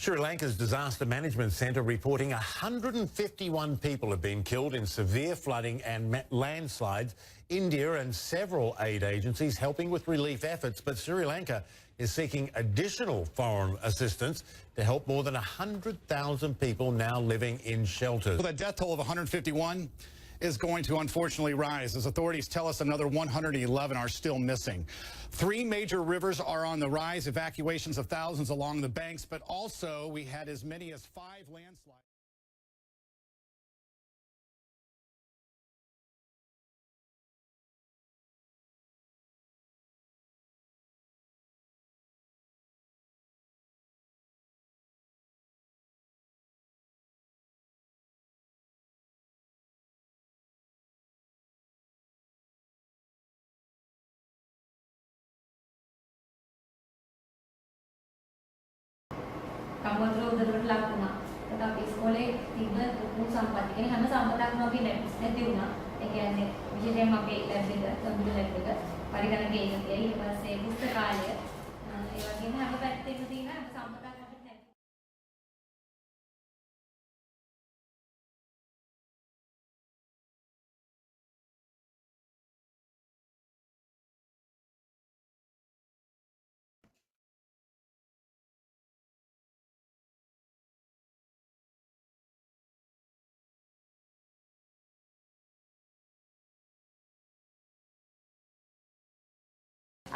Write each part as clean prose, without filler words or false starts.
Sri Lanka's Disaster Management Centre reporting 151 people have been killed in severe flooding and landslides. India and several aid agencies helping with relief efforts, but Sri Lanka is seeking additional foreign assistance to help more than 100,000 people now living in shelters. Well, the death toll of 151 is going to unfortunately rise as authorities tell us another 111 are still missing. 3 major rivers are on the rise, evacuations of thousands along the banks, but also we had as many as 5 landslides. කම්මතර උදේට ලක් වුණා. ඒත් අපි ඉස්කෝලේ තිබ්බ දුරු සම්පත් කියන්නේ හැම සම්පතක්ම අපි නැති වුණා. ඒ කියන්නේ විශේෂයෙන්ම අපේ ලැබ් එක, කම්පියුටර් ලැබ් එක, පරිගණක ඒකකය, ඊට පස්සේ පුස්තකාලය, ඒ වගේම හැම පැත්තෙම තියෙන හැම සම්පතක්ම අපිට නැති.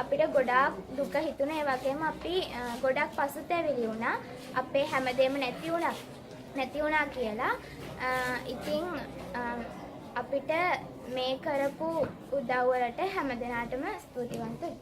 අපිට ගොඩාක් දුක හිතුණා ඒ වගේම අපි ගොඩාක් පසුතැවිලි වුණා අපේ හැමදේම නැති වුණා කියලා. ඉතින් අපිට මේ කරපු උදව් වලට හැමදෙනාටම ස්තුතිවන්තයි.